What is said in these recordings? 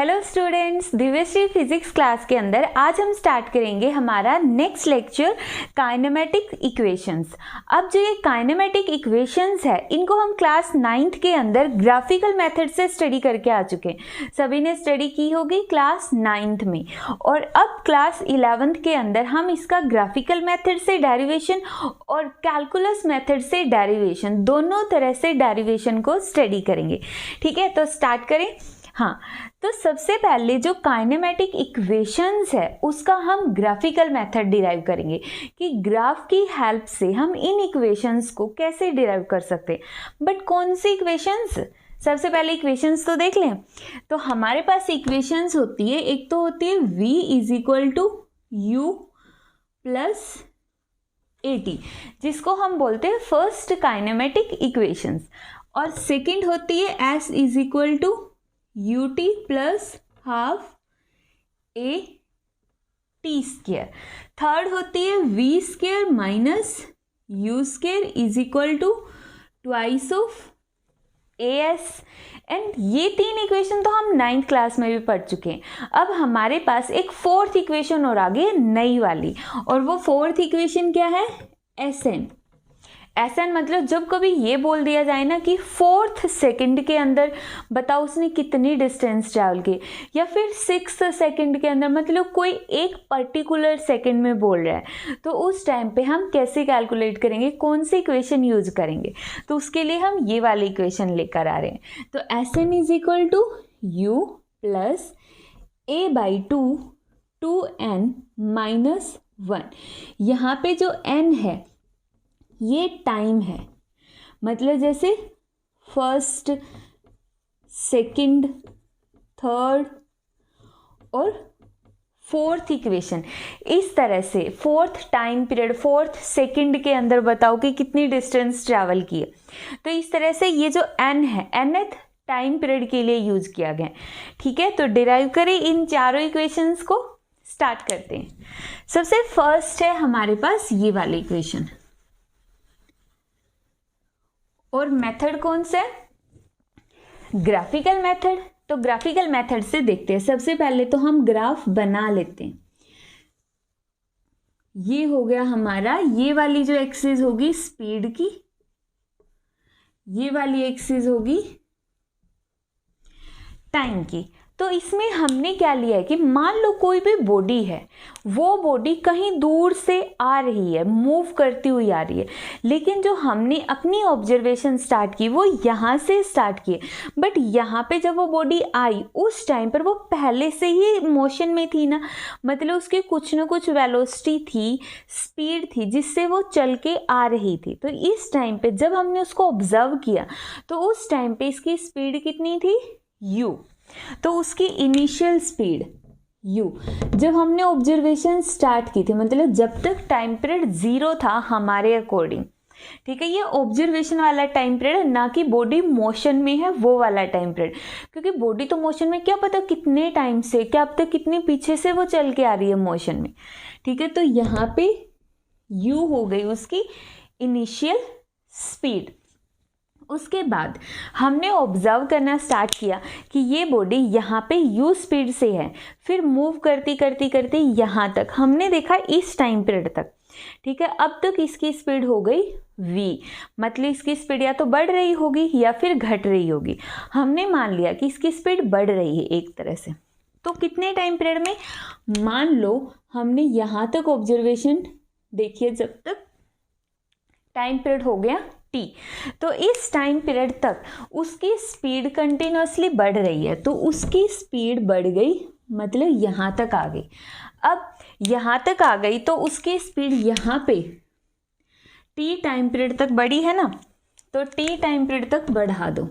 Hello students, Divyashree physics class के अंदर आज हम स्टार्ट करेंगे हमारा नेक्स्ट लेक्चर काइनेमेटिक इक्वेशंस। अब जो ये काइनेमेटिक इक्वेशंस है इनको हम क्लास 9th के अंदर ग्राफिकल मेथड से स्टडी करके आ चुके हैं। सभी ने स्टडी की होगी क्लास 9th में, और अब क्लास 11th के अंदर हम इसका ग्राफिकल मेथड से डेरिवेशन और कैलकुलस मेथड से डेरिवेशन, दोनों तरह से डेरिवेशन को स्टडी करेंगे। ठीक है, तो स्टार्ट करें। हाँ, तो सबसे पहले जो काइनेमेटिक इक्वेशंस है उसका हम ग्राफिकल मेथड डिराइव करेंगे कि ग्राफ की हेल्प से हम इन इक्वेशंस को कैसे डिराइव कर सकते हैं। बट कौन सी इक्वेशंस? सबसे पहले इक्वेशंस तो देख लें। तो हमारे पास इक्वेशंस होती है, एक तो होती है v is equal to u plus AT, जिसको हम बोलते हैं फर्स्ट काइनेमेटिक इक्वेशंस, और सेकेंड होती है s is equal to ut plus half AT square. Third होती है v square minus u square is equal to twice of AS। एंड ये तीन इक्वेशन तो हम 9th क्लास में भी पढ़ चुके हैं। अब हमारे पास एक फोर्थ इक्वेशन और आगे नई वाली, और वो फोर्थ इक्वेशन क्या है? SN मतलब जब कभी ये बोल दिया जाए ना कि 4th सेकंड के अंदर बताओ उसने कितनी डिस्टेंस ट्रैवल की, या फिर 6th सेकंड के अंदर, मतलब कोई एक पर्टिकुलर सेकंड में बोल रहा है, तो उस टाइम पे हम कैसे कैलकुलेट करेंगे, कौन सी इक्वेशन यूज करेंगे? तो उसके लिए हम ये वाली इक्वेशन लेकर आ रहे हैं। तो SN is equal to U plus A/2 2n minus 1। यहाँ पे जो n है ये टाइम है, मतलब जैसे फर्स्ट, सेकंड, थर्ड और फोर्थ इक्वेशन, इस तरह से fourth time period, fourth second के अंदर बताओ कि कितनी डिस्टेंस ट्रैवल की है। तो इस तरह से ये जो n है nth टाइम पीरियड के लिए यूज किया गया। ठीक है, तो डिराइव करें इन चारों इक्वेशंस को। स्टार्ट करते हैं। सबसे फर्स्ट है हमारे पास ये वाली इक्वेशन, और मेथड कौन सा है? Graphical method. तो ग्राफिकल मेथड से देखते हैं। सबसे पहले तो हम ग्राफ बना लेते हैं। ये हो गया हमारा, ये वाली जो एक्सिस होगी स्पीड की, ये वाली एक्सिस होगी टाइम की। तो इसमें हमने क्या लिया है कि मान लो कोई भी बॉडी है, वो बॉडी कहीं दूर से आ रही है, मूव करती हुई आ रही है, लेकिन जो हमने अपनी ऑब्जर्वेशन स्टार्ट की वो यहाँ से स्टार्ट की। बट यहाँ पे जब वो बॉडी आई उस टाइम पर वो पहले से ही मोशन में थी ना, मतलब उसकी कुछ ना कुछ वेलोसिटी थी, स्पीड थी, जिससे वो चल के आ रही थी। तो इस टाइम पे जब हमने उसको ऑब्जर्व किया तो उस टाइम पे इसकी स्पीड कितनी थी? u। तो उसकी इनिशियल स्पीड u, जब हमने ऑब्जर्वेशन स्टार्ट की थी, मतलब जब तक टाइम पीरियड 0 था हमारे अकॉर्डिंग। ठीक है, ये ऑब्जर्वेशन वाला टाइम पीरियड, ना कि बॉडी मोशन में है वो वाला टाइम पीरियड, क्योंकि बॉडी तो मोशन में क्या पता कितने टाइम से, क्या अब तक कितने पीछे से वो चल के आ रही है मोशन में। ठीक है, तो यहाँ पे u हो गई उसकी इनिशियल स्पीड। उसके बाद हमने ऑब्जर्व करना स्टार्ट किया कि ये बॉडी यहाँ पे u स्पीड से है, फिर मूव करती करती करती यहाँ तक हमने देखा इस टाइम पीरियड तक। ठीक है, अब तक इसकी स्पीड हो गई v, मतलब इसकी स्पीड या तो बढ़ रही होगी या फिर घट रही होगी। हमने मान लिया कि इसकी स्पीड बढ़ रही है एक तरह से। तो कितने टाइम पीरियड में? मान लो हमने यहाँ तक ऑब्जर्वेशन देखिए, जब तक टाइम पीरियड हो गया t, तो इस टाइम पीरियड तक उसकी स्पीड कंटिन्यूसली बढ़ रही है, तो उसकी स्पीड बढ़ गई, मतलब यहाँ तक आ गई। अब यहाँ तक आ गई तो उसकी स्पीड यहाँ पे t टाइम पीरियड तक बढ़ी है ना, तो t टाइम पीरियड तक बढ़ा दो,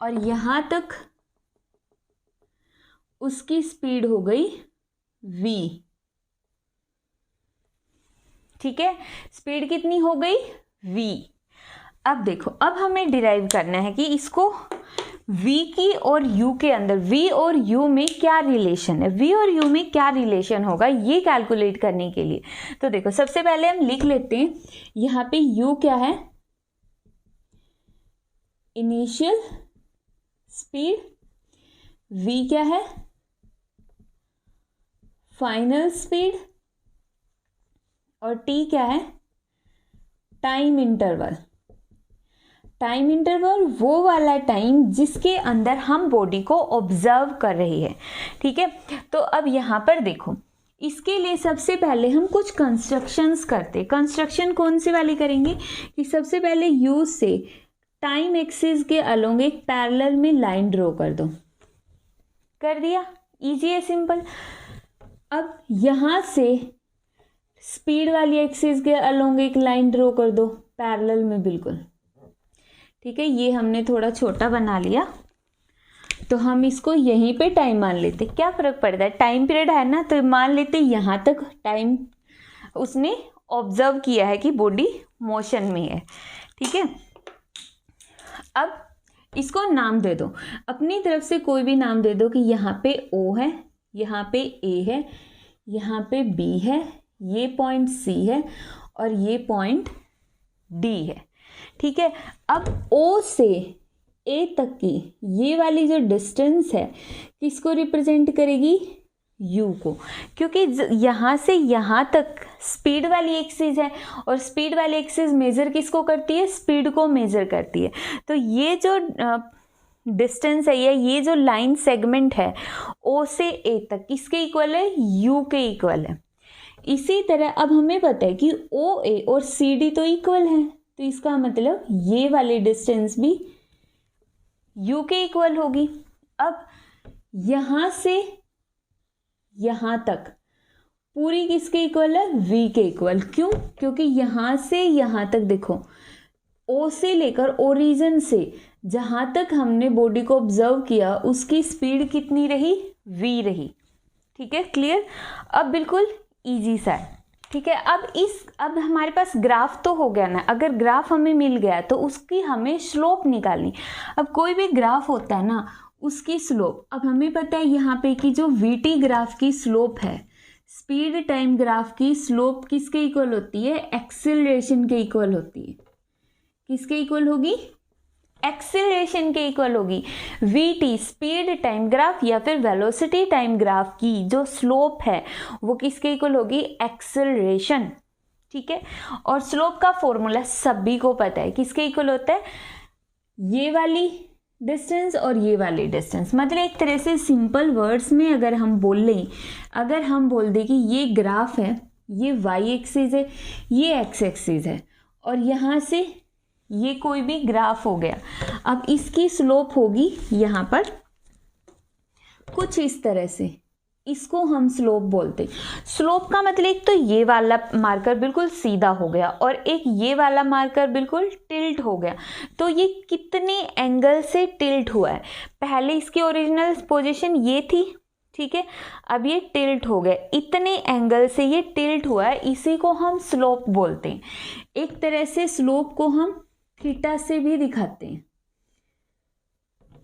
और यहाँ तक उसकी स्पीड हो गई v। ठीक है, स्पीड कितनी हो गई? v। अब देखो, अब हमें डिराइव करना है कि इसको v की और u के अंदर, v और u में क्या रिलेशन है, v और u में क्या रिलेशन होगा ये कैलकुलेट करने के लिए। तो देखो, सबसे पहले हम लिख लेते हैं, यहाँ पे u क्या है? इनिशियल स्पीड v क्या है, फाइनल स्पीड, और t क्या है, टाइम इंटरवल। टाइम इंटरवल वो वाला टाइम जिसके अंदर हम बॉडी को ऑब्जर्व कर रही है, ठीक है। तो अब यहाँ पर देखो, इसके लिए सबसे पहले हम कुछ कंस्ट्रक्शंस करते। कंस्ट्रक्शन कौन सी वाली करेंगे कि सबसे पहले यूज से टाइम एक्सिस के अलोंग एक पैरेलल में लाइन ड्रॉ कर दो। कर दिया, इजी है, सिंपल। अब यहाँ से स्पीड वाली एक्सिस के अलोंग एक लाइन ड्रॉ कर दो पैरेलल में, बिल्कुल ठीक है। ये हमने थोड़ा छोटा बना लिया, तो हम इसको यहीं पे टाइम मान लेते। क्या फ़र्क पड़ता है, टाइम पीरियड है ना, तो मान लेते यहाँ तक टाइम उसने ऑब्जर्व किया है कि बॉडी मोशन में है, ठीक है। अब इसको नाम दे दो, अपनी तरफ से कोई भी नाम दे दो कि यहाँ पे O है, यहाँ पे A है, यहाँ पे B है, ये पॉइंट C है और ये पॉइंट D है, ठीक है। अब O से A तक की ये वाली जो डिस्टेंस है किसको रिप्रेजेंट करेगी, U को, क्योंकि यहाँ से यहाँ तक स्पीड वाली एक्सिस है और स्पीड वाली एक्सिस मेज़र किसको करती है, स्पीड को मेज़र करती है। तो ये जो डिस्टेंस है या ये जो लाइन सेगमेंट है O से A तक किसके इक्वल है, U के इक्वल है। इसी तरह अब हमें पता है कि OA और CD तो इक्वल है, तो इसका मतलब ये वाली डिस्टेंस भी U के इक्वल होगी। अब यहाँ से यहाँ तक पूरी किसके इक्वल है, V के इक्वल। क्यों, क्योंकि यहाँ से यहाँ तक देखो, O से लेकर ओरिजिन से जहाँ तक हमने बॉडी को ऑब्जर्व किया उसकी स्पीड कितनी रही, V रही, ठीक है, क्लियर। अब बिल्कुल इजी सा है, ठीक है। अब हमारे पास ग्राफ तो हो गया ना, अगर ग्राफ हमें मिल गया तो उसकी हमें स्लोप निकालनी। अब कोई भी ग्राफ होता है ना, उसकी स्लोप, अब हमें पता है यहाँ पे कि जो VT ग्राफ की स्लोप है, स्पीड टाइम ग्राफ की स्लोप किसके इक्वल होती है, एक्सेलरेशन के इक्वल होती है। किसके इक्वल होगी, एक्सेलरेशन के इक्वल होगी। VT स्पीड टाइम ग्राफ या फिर वेलोसिटी टाइम ग्राफ की जो स्लोप है वो किसके इक्वल होगी, एक्सेलरेशन, ठीक है। और स्लोप का फॉर्मूला सभी को पता है, किसके इक्वल होता है, ये वाली डिस्टेंस और ये वाली डिस्टेंस। मतलब एक तरह से सिंपल वर्ड्स में अगर हम बोल लें, अगर हम बोल दें कि ये ग्राफ है, ये y एक्सिस है, ये x एक्सिस है और यहाँ से ये कोई भी ग्राफ हो गया। अब इसकी स्लोप होगी यहाँ पर कुछ इस तरह से, इसको हम स्लोप बोलते हैं। स्लोप का मतलब एक तो ये वाला मार्कर बिल्कुल सीधा हो गया और एक ये वाला मार्कर बिल्कुल टिल्ट हो गया। तो ये कितने एंगल से टिल्ट हुआ है, पहले इसकी ओरिजिनल पोजीशन ये थी, ठीक है, अब ये टिल्ट हो गया, इतने एंगल से ये टिल्ट हुआ है, इसी को हम स्लोप बोलते हैं। एक तरह से स्लोप को हम थीटा से भी दिखाते हैं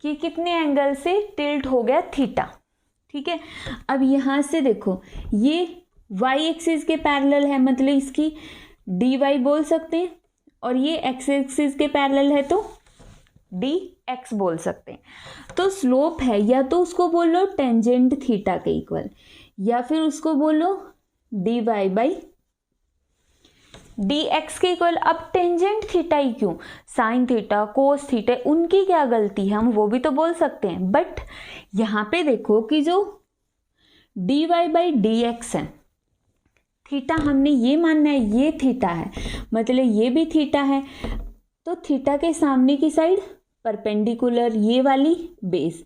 कि कितने एंगल से टिल्ट हो गया थीटा, ठीक है। अब यहाँ से देखो, ये y एक्सिस के पैरेलल है, मतलब इसकी dy बोल सकते हैं, और ये x एक्सिस के पैरेलल है तो dx बोल सकते हैं। तो स्लोप है, या तो उसको बोलो टेंजेंट थीटा के इक्वल, या फिर उसको बोलो dy बाई dx के इक्वल। अब टेंजेंट थीटा ही क्यों, साइन थीटा, कोस थीटा, उनकी क्या गलती है, हम वो भी तो बोल सकते हैं। बट यहाँ पे देखो कि जो dy बाई dx है, थीटा हमने ये मानना है ये थीटा है, मतलब ये भी थीटा है, तो थीटा के सामने की साइड परपेंडिकुलर ये वाली बेस,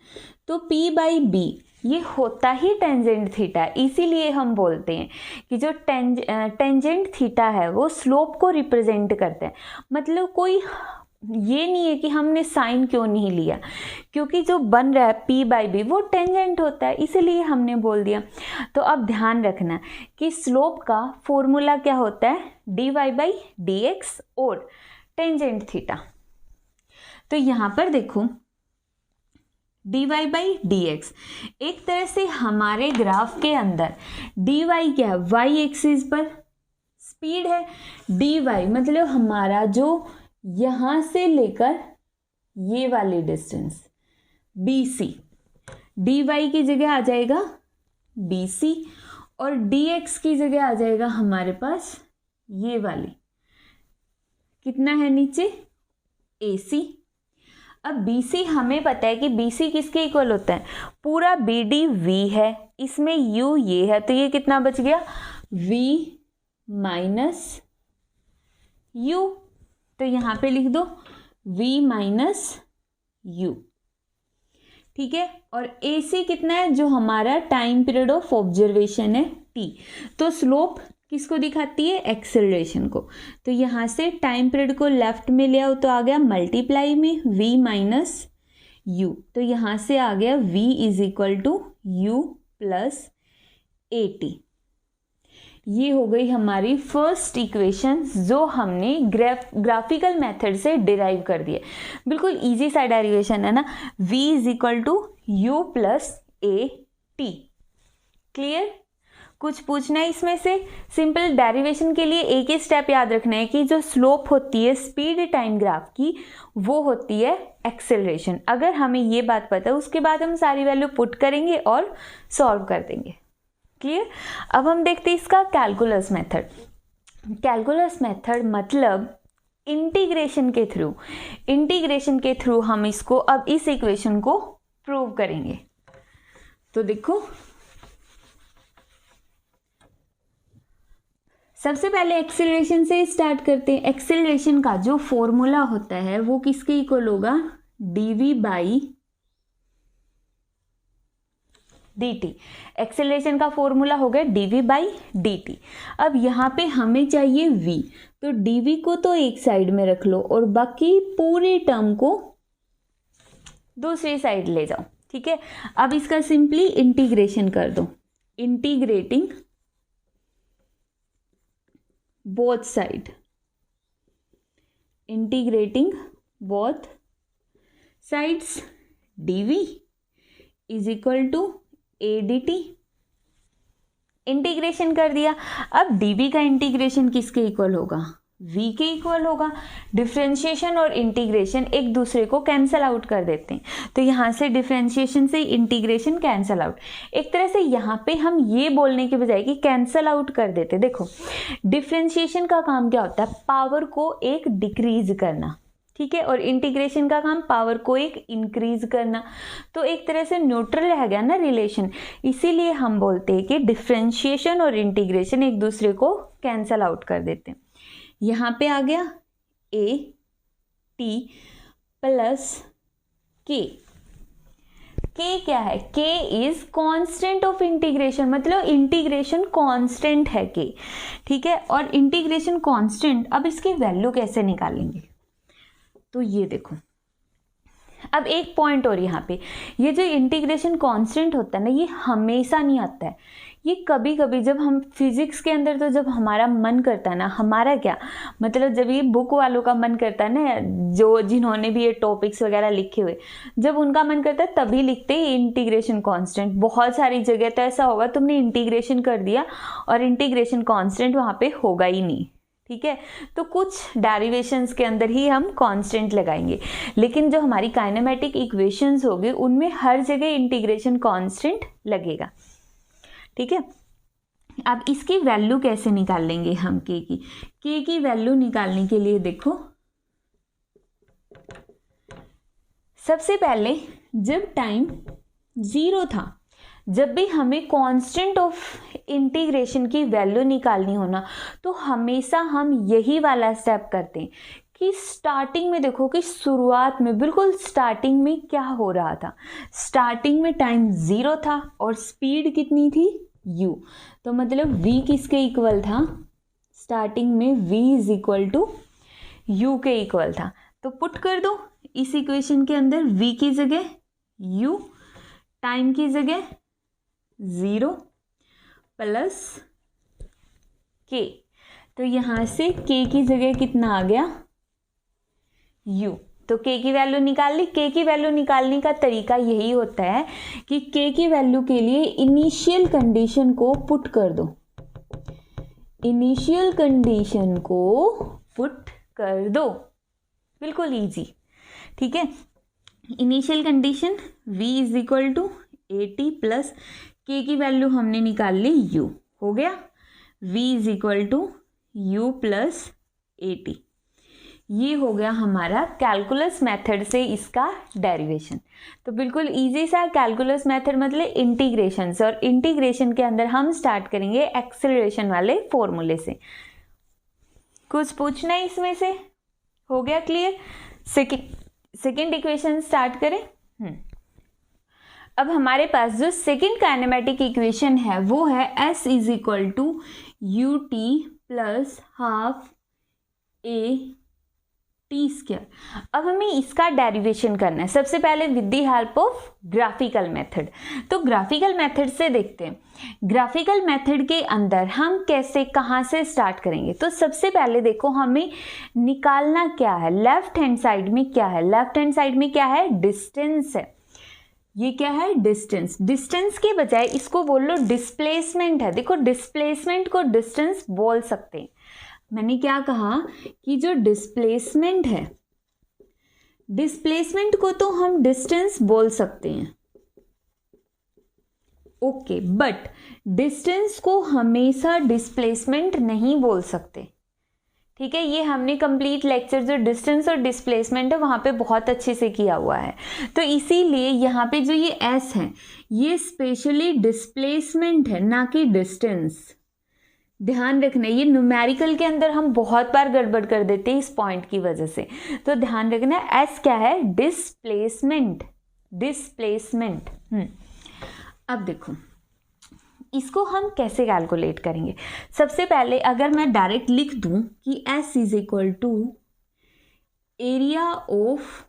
तो p बाई b ये होता ही टेंजेंट थीटा है। इसीलिए हम बोलते हैं कि जो टेंजेंट थीटा है वो स्लोप को रिप्रेजेंट करते हैं। मतलब कोई ये नहीं है कि हमने साइन क्यों नहीं लिया, क्योंकि जो बन रहा है p बाई बी वो टेंजेंट होता है, इसीलिए हमने बोल दिया। तो अब ध्यान रखना कि स्लोप का फॉर्मूला क्या होता है, dy बाई dx और टेंजेंट थीटा। तो यहाँ पर देखो dy बाई dx, एक तरह से हमारे ग्राफ के अंदर dy क्या है, y एक्सिस पर स्पीड है, dy मतलब हमारा जो यहाँ से लेकर ये वाली डिस्टेंस BC, dy की जगह आ जाएगा bc और dx की जगह आ जाएगा हमारे पास ये वाली, कितना है नीचे AC। अब BC हमें पता है कि BC किसके इक्वल होता है, पूरा BD V है, इसमें U ये है, तो ये कितना बच गया V माइनस U, तो यहाँ पे लिख दो V माइनस U, ठीक है। और AC कितना है, जो हमारा टाइम पीरियड ऑफ ऑब्जर्वेशन है T, तो स्लोप किसको दिखाती है, एक्सेलरेशन को। तो यहाँ से टाइम पीरियड को लेफ्ट में ले आओ तो आ गया मल्टीप्लाई में V माइनस U, तो यहाँ से आ गया V is equal to U plus AT। ये हो गई हमारी फर्स्ट इक्वेशन जो हमने ग्राफिकल मेथड से डिराइव कर दिया। बिल्कुल इजी सा डेरिवेशन है ना, V is equal to U plus AT। Clear? कुछ पूछना है इसमें से? सिंपल डेरिवेशन के लिए एक ही स्टेप याद रखना है कि जो स्लोप होती है स्पीड टाइम ग्राफ की वो होती है एक्सेलरेशन। अगर हमें ये बात पता है उसके बाद हम सारी वैल्यू पुट करेंगे और सॉल्व कर देंगे। क्लियर? अब हम देखते हैं इसका कैलकुलस मेथड। कैलकुलस मेथड मतलब इंटीग्रेशन के थ्रू हम इसको अब इस इक्वेशन को प्रूव करेंगे। तो देखो, सबसे पहले एक्सेलरेशन से स्टार्ट करते हैं। एक्सेलरेशन का जो फॉर्मूला होता है वो किसके इक्वल होगा, dv बाई dt। एक्सेलरेशन का फॉर्मूला हो गया dv बाई dt। अब यहाँ पे हमें चाहिए v, तो dv को तो एक साइड में रख लो और बाकी पूरे टर्म को दूसरी साइड ले जाओ, ठीक है। अब इसका सिंपली इंटीग्रेशन कर दो, integrating both side, integrating both sides, dv is equal to a dt। Integration कर दिया। अब dv का इंटीग्रेशन किसके इक्वल होगा, v के इक्वल होगा। डिफरेंशिएशन और इंटीग्रेशन एक दूसरे को कैंसल आउट कर देते हैं, तो यहाँ से डिफरेंशिएशन से इंटीग्रेशन कैंसल आउट। एक तरह से यहाँ पे हम ये बोलने के बजाय कि कैंसल आउट कर देते। देखो, डिफरेंशिएशन का काम क्या होता है, पावर को एक डिक्रीज करना, ठीक है, और इंटीग्रेशन का काम पावर को एक इंक्रीज करना। तो एक तरह से न्यूट्रल रह गया ना रिलेशन, इसीलिए हम बोलते हैं कि डिफरेंशिएशन और इंटीग्रेशन एक दूसरे को कैंसल आउट कर देते हैं। यहाँ पे आ गया a t plus k। k क्या है, k is constant of integration, मतलब इंटीग्रेशन कांस्टेंट है k, ठीक है। और इंटीग्रेशन कांस्टेंट, अब इसकी वैल्यू कैसे निकालेंगे, तो ये देखो, अब एक पॉइंट और यहाँ पे, ये जो इंटीग्रेशन कांस्टेंट होता है ना, ये हमेशा नहीं आता है, ये कभी कभी जब हम फिजिक्स के अंदर, तो जब हमारा मन करता है ना, हमारा क्या मतलब, जब ये बुक वालों का मन करता है ना, जो जिन्होंने भी ये टॉपिक्स वगैरह लिखे हुए, जब उनका मन करता है तभी लिखते हैं इंटीग्रेशन कांस्टेंट। बहुत सारी जगह तो ऐसा होगा तुमने इंटीग्रेशन कर दिया और इंटीग्रेशन कांस्टेंट वहाँ पे होगा ही नहीं, ठीक है। तो कुछ डेरिवेशंस के अंदर ही हम कांस्टेंट लगाएंगे, लेकिन जो हमारी काइनेमेटिक इक्वेशंस होगी उनमें हर जगह इंटीग्रेशन कांस्टेंट लगेगा, ठीक है। अब इसकी वैल्यू कैसे निकाल लेंगे हम k की वैल्यू निकालने के लिए देखो, सबसे पहले जब टाइम 0 था, जब भी हमें कांस्टेंट ऑफ इंटीग्रेशन की वैल्यू निकालनी हो ना, तो हमेशा हम यही वाला स्टेप करते हैं कि स्टार्टिंग में देखो कि शुरुआत में, बिल्कुल स्टार्टिंग में क्या हो रहा था, स्टार्टिंग में टाइम 0 था और स्पीड कितनी थी u, तो मतलब v किसके इक्वल था, स्टार्टिंग में v is equal to u के इक्वल था। तो पुट कर दो इस इक्वेशन के अंदर, v की जगह u, टाइम की जगह 0 प्लस k, तो यहाँ से k की जगह कितना आ गया u, तो k की वैल्यू निकाल ली। k की वैल्यू निकालने का तरीका यही होता है कि k की वैल्यू के लिए इनिशियल कंडीशन को पुट कर दो, इनिशियल कंडीशन को पुट कर दो, बिल्कुल इजी, ठीक है। Initial condition v is equal to 80 plus k की वैल्यू हमने निकाल ली u, हो गया v is equal to u plus 80। ये हो गया हमारा कैलकुलस मेथड से इसका डेरिवेशन। तो बिल्कुल इजी सा कैलकुलस मेथड मतलब इंटीग्रेशन से, और इंटीग्रेशन के अंदर हम स्टार्ट करेंगे एक्सेलरेशन वाले फॉर्मूले से। कुछ पूछना है इसमें से? हो गया क्लियर? सेकेंड इक्वेशन स्टार्ट करें। अब हमारे पास जो सेकेंड काइनेमेटिक इक्वेशन है वो है S is equal to u t plus half a t square. अब हमें इसका डेरिवेशन करना है सबसे पहले with the help of graphical method. तो ग्राफिकल मेथड से देखते हैं, ग्राफिकल मेथड के अंदर हम कैसे कहाँ से स्टार्ट करेंगे। तो सबसे पहले देखो हमें निकालना क्या है, लेफ्ट हैंड साइड में क्या है, लेफ्ट हैंड साइड में क्या है, डिस्टेंस है। ये क्या है, डिस्टेंस। डिस्टेंस के बजाय इसको बोल लो डिस्प्लेसमेंट है। देखो डिस्प्लेसमेंट को डिस्टेंस बोल सकते हैं। मैंने क्या कहा कि जो डिस्प्लेसमेंट है, डिस्प्लेसमेंट को तो हम डिस्टेंस बोल सकते हैं, ओके, बट डिस्टेंस को हमेशा डिस्प्लेसमेंट नहीं बोल सकते। ठीक है, ये हमने कंप्लीट लेक्चर जो डिस्टेंस और डिस्प्लेसमेंट है वहां पे बहुत अच्छे से किया हुआ है। तो इसीलिए यहाँ पे जो ये एस है ये स्पेशली डिस्प्लेसमेंट है, ना कि डिस्टेंस। ध्यान रखना, ये न्यूमेरिकल के अंदर हम बहुत बार गड़बड़ कर देते हैं इस पॉइंट की वजह से। तो ध्यान रखना एस क्या है, डिस्प्लेसमेंट, डिस्प्लेसमेंट। अब देखो इसको हम कैसे कैलकुलेट करेंगे। सबसे पहले अगर मैं डायरेक्ट लिख दूं कि S is equal to area of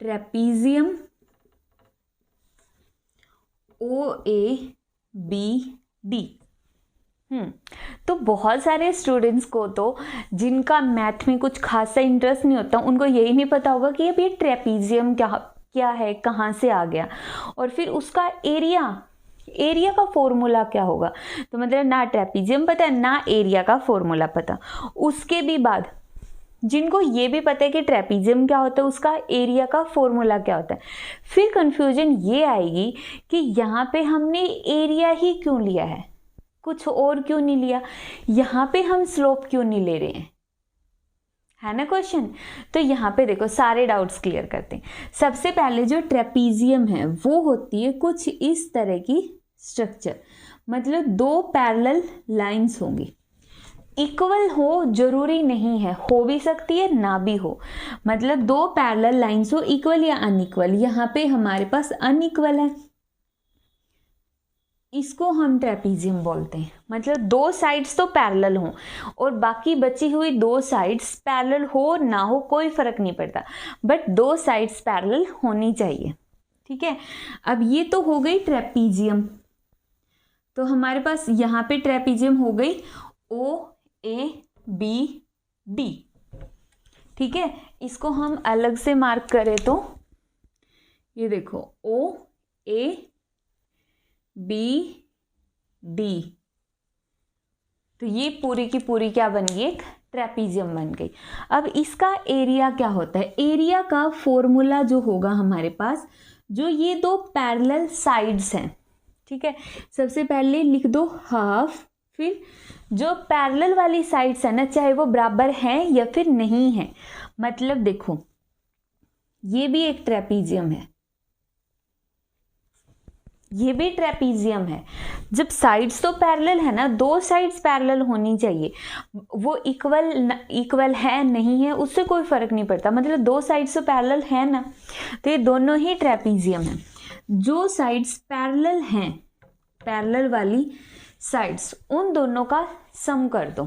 trapezium OABD। तो बहुत सारे स्टूडेंट्स को तो जिनका मैथ में कुछ खासा इंटरेस्ट नहीं होता, उनको यही नहीं पता होगा कि अब ये ट्रेपीजियम क्या है, कहाँ से आ गया, और फिर उसका एरिया का फॉर्मूला क्या होगा। तो मतलब ना ट्रेपीजियम पता है ना एरिया का फॉर्मूला पता। उसके भी बाद जिनको ये भी पता है कि ट्रेपीजियम क्या होता है, उसका एरिया का फॉर्मूला क्या होता है, फिर कंफ्यूजन ये आएगी कि यहाँ पे हमने एरिया ही क्यों लिया है, कुछ और क्यों नहीं लिया, यहाँ पे हम स्लोप क्यों नहीं ले रहे हैं, है ना क्वेश्चन। तो यहाँ पे देखो सारे डाउट्स क्लियर करते हैं। सबसे पहले जो ट्रेपीजियम है वो होती है कुछ इस तरह की स्ट्रक्चर, मतलब दो पैरेलल लाइंस होंगी, इक्वल हो जरूरी नहीं है, हो भी सकती है ना भी हो, मतलब दो पैरेलल लाइंस हो, इक्वल या अनइक्वल। यहाँ पे हमारे पास अनइक्वल है, इसको हम ट्रेपीजियम बोलते हैं। मतलब दो साइड्स तो पैरेलल हों और बाकी बची हुई दो साइड्स पैरेलल हो ना हो कोई फर्क नहीं पड़ता, बट दो साइड्स पैरेलल होनी चाहिए। ठीक है, अब ये तो हो गई ट्रेपीजियम। तो हमारे पास यहाँ पे ट्रेपीजियम हो गई OABD। ठीक है, इसको हम अलग से मार्क करें तो ये देखो OABD, तो ये पूरी की पूरी क्या बन गई, एक ट्रेपीजियम बन गई। अब इसका एरिया क्या होता है, एरिया का फॉर्मूला जो होगा हमारे पास, जो ये दो पैरेलल साइड्स हैं, ठीक है, सबसे पहले लिख दो हाफ, फिर जो पैरेलल वाली साइड्स है ना, चाहे वो बराबर हैं या फिर नहीं है, मतलब देखो ये भी एक ट्रेपीजियम है, ये भी ट्रेपीजियम है। जब साइड्स तो पैरेलल है ना, दो साइड्स पैरेलल होनी चाहिए, वो इक्वल है नहीं है उससे कोई फर्क नहीं पड़ता, मतलब दो साइड्स तो पैरेलल है ना, तो ये दोनों ही ट्रेपीजियम है। जो साइड्स पैरेलल हैं, पैरेलल वाली साइड्स, उन दोनों का सम कर दो।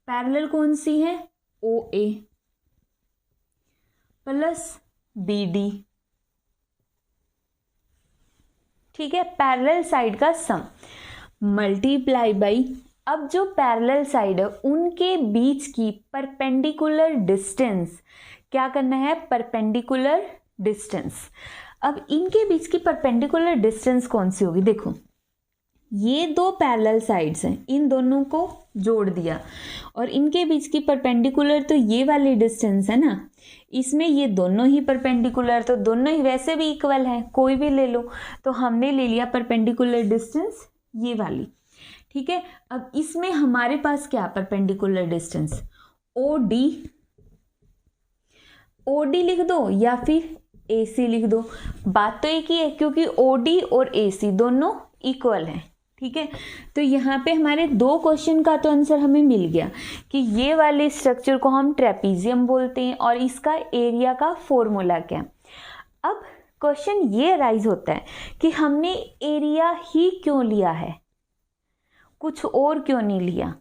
पैरेलल कौन सी है, OA प्लस BD, ठीक है, पैरेलल साइड का सम मल्टीप्लाई बाई, अब जो पैरेलल साइड है उनके बीच की परपेंडिकुलर डिस्टेंस, क्या करना है, परपेंडिकुलर डिस्टेंस। अब इनके बीच की परपेंडिकुलर डिस्टेंस कौन सी होगी, देखो ये दो पैरेलल साइड्स हैं, इन दोनों को जोड़ दिया और इनके बीच की परपेंडिकुलर तो ये वाली डिस्टेंस है ना, इसमें ये दोनों ही परपेंडिकुलर, तो दोनों ही वैसे भी इक्वल हैं, कोई भी ले लो। तो हमने ले लिया परपेंडिकुलर डिस्टेंस ये वाली, ठीक है। अब इसमें हमारे पास क्या परपेंडिकुलर डिस्टेंस, ओडी लिख दो या फिर AC लिख दो, बात तो एक ही है क्योंकि OD और AC दोनों इक्वल हैं, ठीक है। तो यहाँ पे हमारे दो क्वेश्चन का तो आंसर हमें मिल गया कि ये वाले स्ट्रक्चर को हम ट्रेपीजियम बोलते हैं और इसका एरिया का फॉर्मूला क्या है। अब क्वेश्चन ये राइज होता है कि हमने एरिया ही क्यों लिया है, कुछ और क्यों नहीं लिया,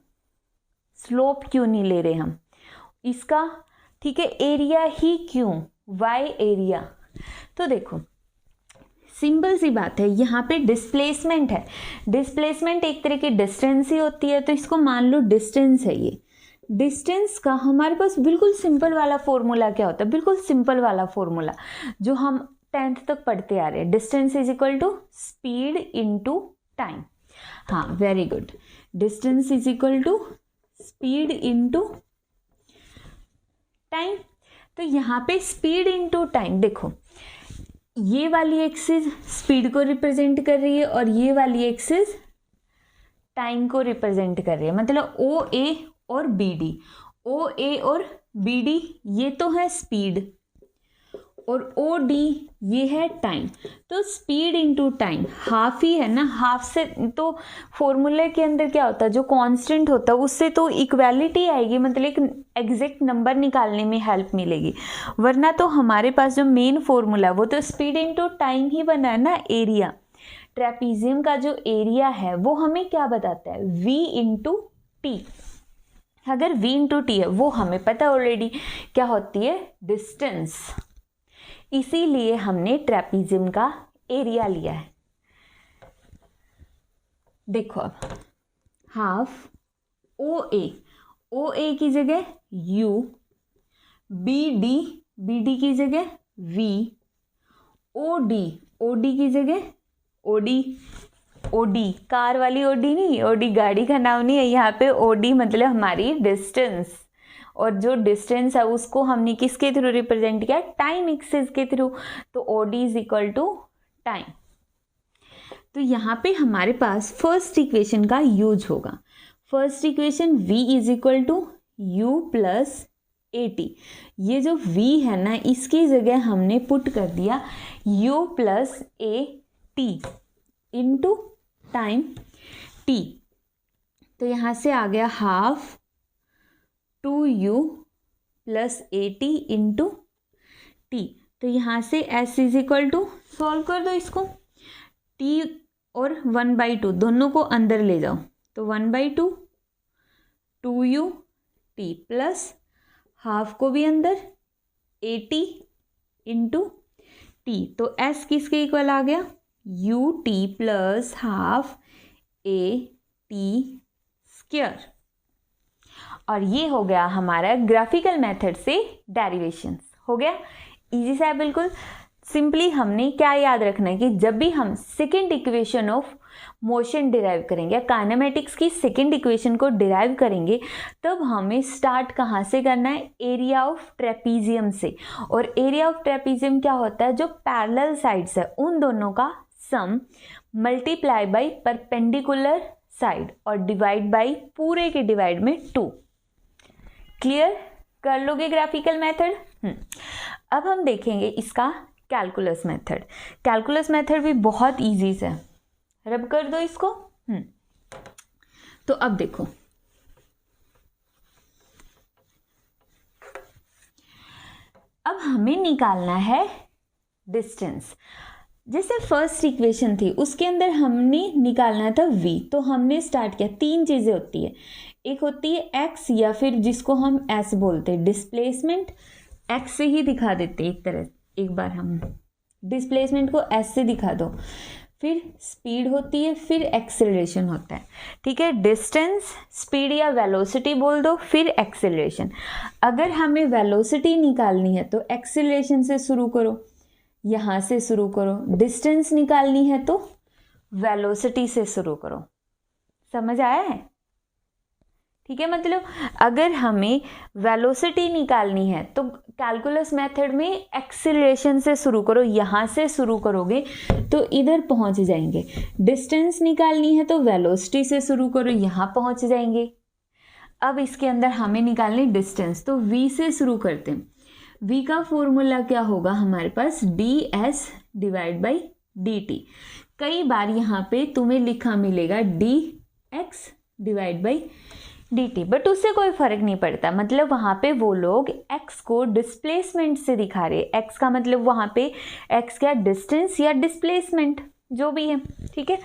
स्लोप क्यों नहीं ले रहे हम इसका, ठीक है। एरिया ही क्यों, वाई एरिया, तो देखो सिंपल सी बात है, यहाँ पे डिस्प्लेसमेंट है, डिस्प्लेसमेंट एक तरह की डिस्टेंस ही होती है, तो इसको मान लो डिस्टेंस है। ये डिस्टेंस का हमारे पास बिल्कुल सिंपल वाला फॉर्मूला क्या होता है, बिल्कुल सिंपल वाला फॉर्मूला जो हम 10th तक पढ़ते आ रहे हैं, distance is equal to speed into time. हाँ very good, distance is equal to speed into time. तो यहाँ पे स्पीड इनटू टाइम, देखो ये वाली एक्सिस स्पीड को रिप्रेजेंट कर रही है और ये वाली एक्सिस टाइम को रिप्रेजेंट कर रही है, मतलब OA और BD, OA और BD ये तो है स्पीड और OD ये है टाइम। तो स्पीड इनटू टाइम हाफ ही है ना, हाफ से तो फॉर्मूले के अंदर क्या होता है, जो कांस्टेंट होता है उससे तो इक्वालिटी आएगी, मतलब एक एग्जैक्ट नंबर निकालने में हेल्प मिलेगी, वरना तो हमारे पास जो मेन फॉर्मूला वो तो स्पीड इनटू टाइम ही बना है ना। एरिया, ट्रेपीजियम का जो एरिया है वो हमें क्या बताता है, V इंटू टी। अगर V इंटू टी है वो हमें पता ऑलरेडी क्या होती है, डिस्टेंस, इसीलिए हमने ट्रेपीजियम का एरिया लिया है। देखो अब हाफ OA की जगह U, BD की जगह V, OD की जगह OD कार वाली OD नहीं, OD गाड़ी का नाम नहीं है, यहाँ पे OD मतलब हमारी डिस्टेंस, और जो डिस्टेंस है उसको हमने किसके थ्रू रिप्रेजेंट किया, टाइम एक्सिस के थ्रू, तो OD is equal to time. तो यहाँ पे हमारे पास फर्स्ट इक्वेशन का यूज होगा। First equation V is equal to U plus AT, ये जो V है ना इसकी जगह हमने पुट कर दिया U plus AT into time T, तो यहाँ से आ गया half 2U plus AT into T। तो यहाँ से S is equal to, solve कर दो इसको, T और 1/2 दोनों को अंदर ले जाओ, तो 1/2 2U T प्लस हाफ को भी अंदर AT इंटू T, तो S किसके इक्वल आ गया, UT plus half AT square. और ये हो गया हमारा ग्राफिकल मेथड से डेरिवेशंस, हो गया इजी सा है बिल्कुल। सिंपली हमने क्या याद रखना है कि जब भी हम second equation of motion derive करेंगे या काइनेमेटिक्स की सेकेंड इक्वेशन को डिराइव करेंगे, तब हमें स्टार्ट कहाँ से करना है, एरिया ऑफ ट्रेपीजियम से। और एरिया ऑफ ट्रेपीजियम क्या होता है, जो पैरेलल साइड्स है उन दोनों का सम मल्टीप्लाई बाई परपेंडिकुलर साइड और डिवाइड बाई पूरे के डिवाइड में 2। क्लियर कर लोगे ग्राफिकल मेथड। अब हम देखेंगे इसका कैलकुलस मेथड। कैलकुलस मेथड भी बहुत इजी है, रब कर दो इसको। तो अब देखो, अब हमें निकालना है डिस्टेंस। जैसे फर्स्ट इक्वेशन थी उसके अंदर हमने निकालना था V, तो हमने स्टार्ट किया, तीन चीज़ें होती है, एक होती है x या फिर जिसको हम S बोलते हैं डिस्प्लेसमेंट, x से ही दिखा देते एक तरह, एक बार हम डिस्प्लेसमेंट को S से दिखा दो, फिर स्पीड होती है, फिर एक्सेलरेशन होता है, ठीक है। डिस्टेंस, स्पीड या वेलोसिटी बोल दो, फिर एक्सेलरेशन। अगर हमें वेलोसिटी निकालनी है तो एक्सेलरेशन से शुरू करो, यहाँ से शुरू करो। डिस्टेंस निकालनी है तो वेलोसिटी से शुरू करो। समझ आया है? ठीक है, मतलब अगर हमें वेलोसिटी निकालनी है तो कैलकुलस मेथड में एक्सीलरेशन से शुरू करो, यहाँ से शुरू करोगे तो इधर पहुंच जाएंगे। डिस्टेंस निकालनी है तो वेलोसिटी से शुरू करो, यहाँ पहुंच जाएंगे। अब इसके अंदर हमें निकालनी डिस्टेंस, तो v से शुरू करते हैं। v का फॉर्मूला क्या होगा हमारे पास, ds डिवाइड बाई dt। कई बार यहाँ पे तुम्हें लिखा मिलेगा dx divide by dt, but उससे कोई फर्क नहीं पड़ता। मतलब वहाँ पे वो लोग x को डिस्प्लेसमेंट से दिखा रहे, x का मतलब वहाँ पे x क्या, डिस्टेंस या डिस्प्लेसमेंट, जो भी है। ठीक है,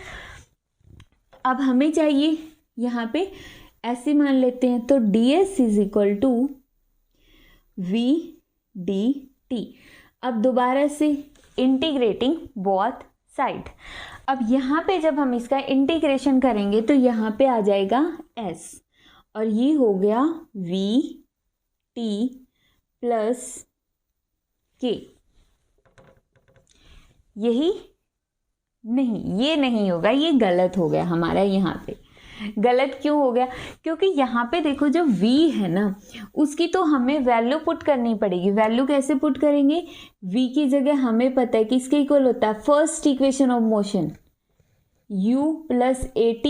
अब हमें चाहिए यहाँ पे ऐसे मान लेते हैं, तो ds is equal to v dt। अब दोबारा से इंटीग्रेटिंग बोथ साइड। अब यहाँ पे जब हम इसका इंटीग्रेशन करेंगे तो यहाँ पे आ जाएगा s, और ये हो गया v t प्लस k। यही नहीं, ये नहीं होगा, ये गलत हो गया हमारा। यहाँ पे गलत क्यों हो गया, क्योंकि यहाँ पे देखो जो v है ना, उसकी तो हमें वैल्यू पुट करनी पड़ेगी। वैल्यू कैसे पुट करेंगे, v की जगह हमें पता है कि इसके इक्वल होता है first equation of motion u plus at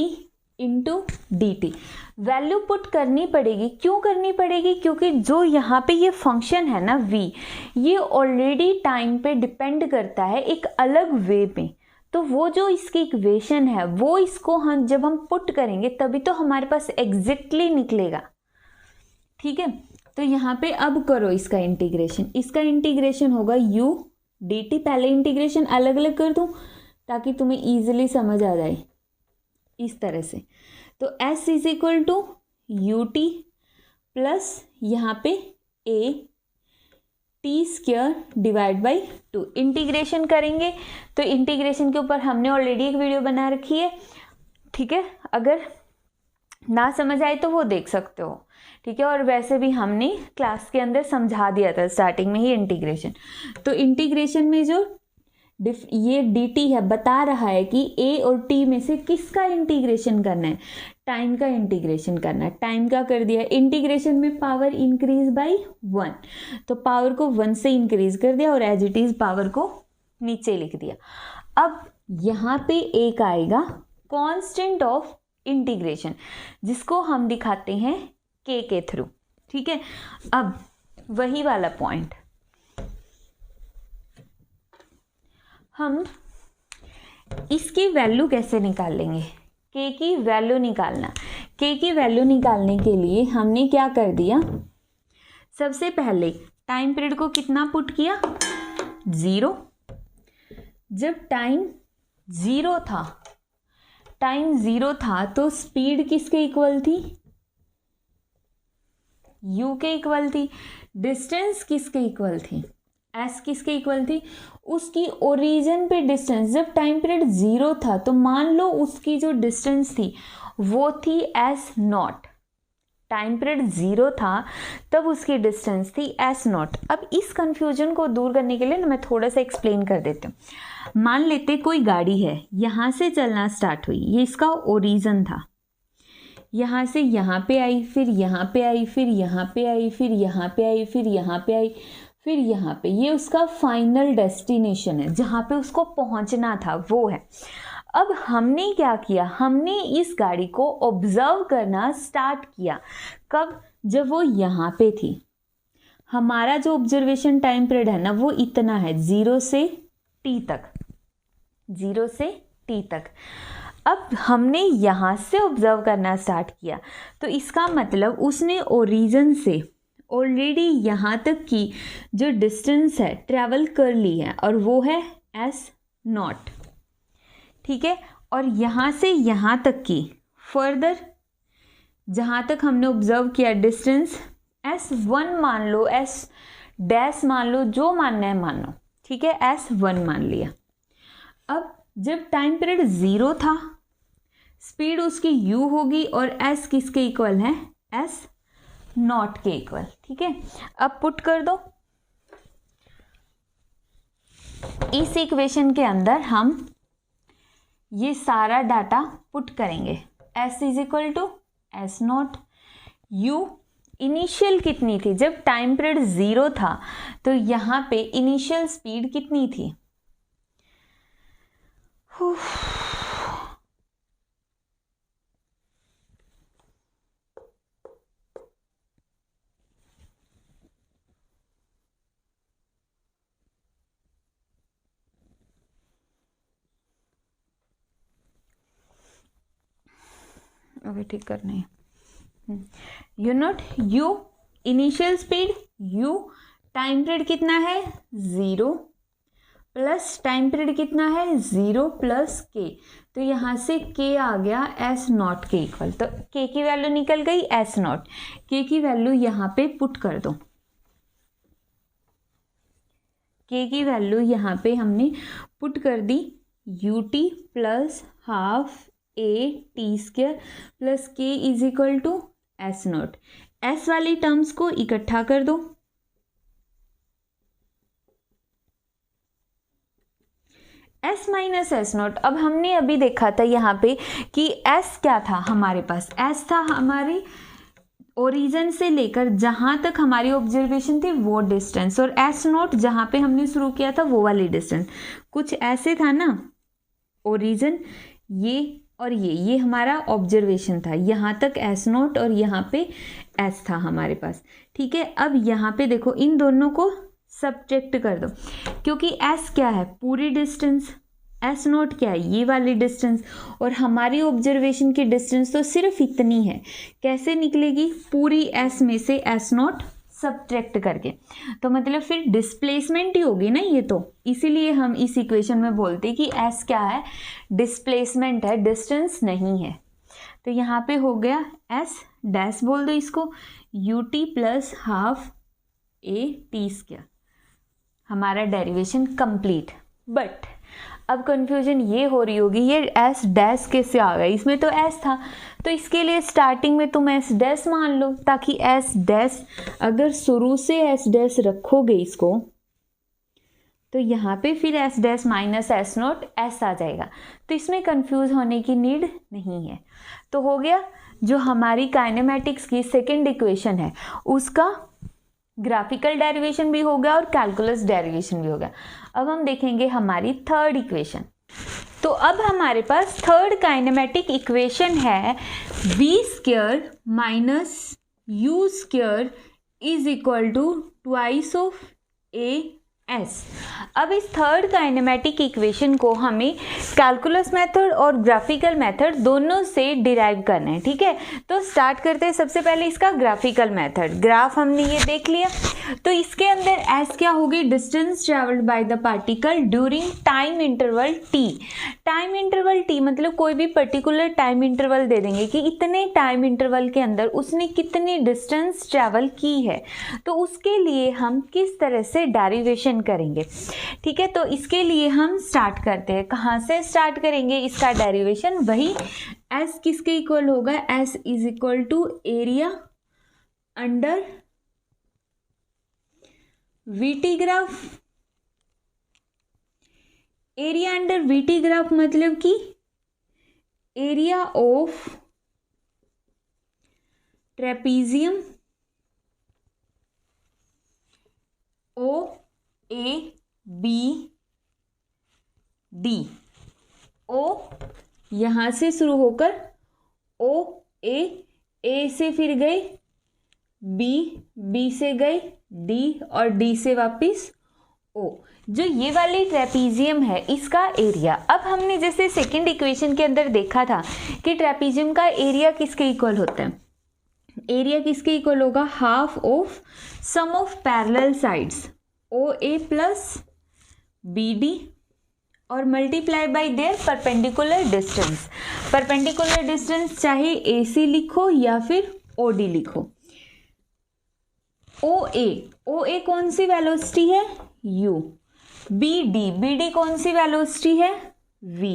into dt। Value put करनी पड़ेगी। क्यों करनी पड़ेगी, क्योंकि जो यहाँ पे ये फंक्शन है ना v, ये ऑलरेडी टाइम पे डिपेंड करता है एक अलग वे में। तो वो जो इसकी इक्वेशन है वो इसको हम जब हम पुट करेंगे तभी तो हमारे पास एग्जैक्टली निकलेगा। ठीक है, तो यहाँ पे अब करो इसका इंटीग्रेशन। इसका इंटीग्रेशन होगा u dt। पहले इंटीग्रेशन अलग अलग कर दूँ ताकि तुम्हें ईजिली समझ आ जाए, इस तरह से। तो s is equal to u t plus यहाँ पे a t square divide by 2। Integration करेंगे तो इंटीग्रेशन के ऊपर हमने ऑलरेडी एक वीडियो बना रखी है। ठीक है, अगर ना समझ आए तो वो देख सकते हो। ठीक है, और वैसे भी हमने क्लास के अंदर समझा दिया था स्टार्टिंग में ही इंटीग्रेशन। तो इंटीग्रेशन में जो ये dt है बता रहा है कि a और t में से किसका इंटीग्रेशन करना है, टाइम का इंटीग्रेशन करना है। टाइम का कर दिया, इंटीग्रेशन में पावर इंक्रीज बाय 1, तो पावर को 1 से इंक्रीज कर दिया और एज इट इज पावर को नीचे लिख दिया। अब यहाँ पे एक आएगा कांस्टेंट ऑफ इंटीग्रेशन, जिसको हम दिखाते हैं k के थ्रू। ठीक है, अब वही वाला पॉइंट हम इसकी वैल्यू कैसे निकाल लेंगे, k की वैल्यू निकालना। k की वैल्यू निकालने के लिए हमने क्या कर दिया, सबसे पहले टाइम पीरियड को कितना पुट किया, 0। जब टाइम 0 था तो स्पीड किसके इक्वल थी, u के इक्वल थी। डिस्टेंस किसके इक्वल थी, s किसके इक्वल थी, उसकी ओरिजिन पे डिस्टेंस। जब टाइम पीरियड 0 था तो मान लो उसकी जो डिस्टेंस थी वो थी s0। टाइम पीरियड 0 था तब उसकी डिस्टेंस थी s0। अब इस कंफ्यूजन को दूर करने के लिए ना मैं थोड़ा सा एक्सप्लेन कर देती हूँ। मान लेते कोई गाड़ी है, यहाँ से चलना स्टार्ट हुई, ये इसका ओरिजिन था, यहाँ से यहाँ पे आई, फिर यहाँ पे आई, फिर यहाँ पे आई, फिर यहाँ पे आई, फिर यहाँ पे आई, फिर यहाँ पे, ये उसका फाइनल डेस्टिनेशन है, जहाँ पे उसको पहुँचना था वो है। अब हमने क्या किया, हमने इस गाड़ी को ऑब्जर्व करना स्टार्ट किया। कब, जब वो यहाँ पे थी। हमारा जो ऑब्जर्वेशन टाइम पीरियड है ना वो इतना है, 0 से t तक, 0 से t तक। अब हमने यहाँ से ऑब्जर्व करना स्टार्ट किया तो इसका मतलब उसने ओरिजिन से ऑलरेडी यहाँ तक की जो डिस्टेंस है ट्रैवल कर ली है और वो है s0। ठीक है, और यहाँ से यहाँ तक की फर्दर जहाँ तक हमने ऑब्जर्व किया डिस्टेंस s1 मान लो, s डैश मान लो, जो मानना है मान लो। ठीक है, s1 मान लिया। अब जब टाइम पीरियड 0 था, स्पीड उसकी u होगी और s किसके इक्वल है, s0 के इक्वल। ठीक है, अब पुट कर दो इस इक्वेशन के अंदर। हम ये सारा डाटा पुट करेंगे। s is equal to s naught u initial कितनी थी, जब टाइम पीरियड 0 था तो यहाँ पे इनिशियल स्पीड कितनी थी, ओके ठीक करना है। Unit u initial speed, u time period कितना है 0 प्लस टाइम पीरियड कितना है 0 प्लस k, तो यहाँ से k आ गया s नॉट के इक्वल, तो k की वैल्यू निकल गई s नॉट, k की वैल्यू यहाँ पे पुट कर दो, k की वैल्यू यहाँ पे हमने पुट कर दी ut plus half a t square plus k is equal to s naught. s वाली टर्म्स को इकट्ठा कर दो, s माइनस एस नॉट। अब हमने अभी देखा था यहाँ पे कि s क्या था हमारे पास, s था हमारे ओरिजिन से लेकर जहाँ तक हमारी ऑब्जर्वेशन थी वो डिस्टेंस, और एस नॉट जहाँ पे हमने शुरू किया था वो वाली डिस्टेंस, कुछ ऐसे था ना, ओरिजिन ये और ये हमारा ऑब्जर्वेशन था, यहाँ तक एस नॉट और यहाँ पे एस था हमारे पास। ठीक है, अब यहाँ पे देखो इन दोनों को सब्ट्रैक्ट कर दो, क्योंकि एस क्या है पूरी डिस्टेंस, एस नॉट क्या है ये वाली डिस्टेंस, और हमारी ऑब्जर्वेशन की डिस्टेंस तो सिर्फ इतनी है, कैसे निकलेगी पूरी एस में से एस नॉट सब्ट्रैक्ट करके, तो मतलब फिर डिस्प्लेसमेंट ही होगी ना ये, तो इसीलिए हम इस इक्वेशन में बोलते हैं कि एस क्या है डिस्प्लेसमेंट है, डिस्टेंस नहीं है। तो यहाँ पे हो गया एस डैश बोल दो इसको, you t plus half a t square, हमारा डेरिवेशन कंप्लीट। बट अब कंफ्यूजन ये हो रही होगी ये एस डैश कैसे आ गया, इसमें तो एस था, तो इसके लिए स्टार्टिंग में तुम एस डैश मान लो, ताकि एस डैश अगर शुरू से एस डैश रखोगे इसको तो यहाँ पे फिर S dash minus S naught S आ जाएगा, तो इसमें कंफ्यूज होने की नीड नहीं है। तो हो गया जो हमारी काइनेमेटिक्स की सेकेंड इक्वेशन है उसका ग्राफिकल डेरिवेशन भी हो गया और कैलकुलस डेरिवेशन भी हो गया। अब हम देखेंगे हमारी थर्ड इक्वेशन। तो अब हमारे पास थर्ड काइनेमेटिक इक्वेशन है v square minus u square is equal to twice of a s. अब इस थर्ड काइनेमेटिक इक्वेशन को हमें कैलकुलस मेथड और ग्राफिकल मेथड दोनों से डिराइव करना है। ठीक है, तो स्टार्ट करते हैं सबसे पहले इसका ग्राफिकल मेथड। ग्राफ हमने ये देख लिया, तो इसके अंदर एस क्या होगी distance travelled by the particle during time interval T. Time interval T मतलब कोई भी पर्टिकुलर टाइम इंटरवल दे देंगे कि इतने टाइम इंटरवल के अंदर उसने कितनी डिस्टेंस ट्रेवल की है, तो उसके लिए हम किस तरह से डेरिवेशन करेंगे। ठीक है, तो इसके लिए हम स्टार्ट करते हैं, कहाँ से स्टार्ट करेंगे इसका डेरिवेशन, वही एस किसके इक्वल होगा, S is equal to area under VT graph. Area under VT graph मतलब कि area of trapezium O A B D. O यहां से शुरू होकर ओ ए से फिर गए बी से गए डी और डी से वापस ओ। जो ये वाली ट्रेपीजियम है इसका एरिया, अब हमने जैसे सेकंड इक्वेशन के अंदर देखा था कि ट्रेपीजियम का एरिया किसके इक्वल होता है, एरिया किसके इक्वल होगा, half of sum of parallel sides O A plus B D और multiply by their perpendicular distance. Perpendicular distance चाहे ए सी लिखो या फिर ओ डी लिखो। ओ ए कौन सी वेलोसिटी है u, बी डी कौन सी वेलोसिटी है v,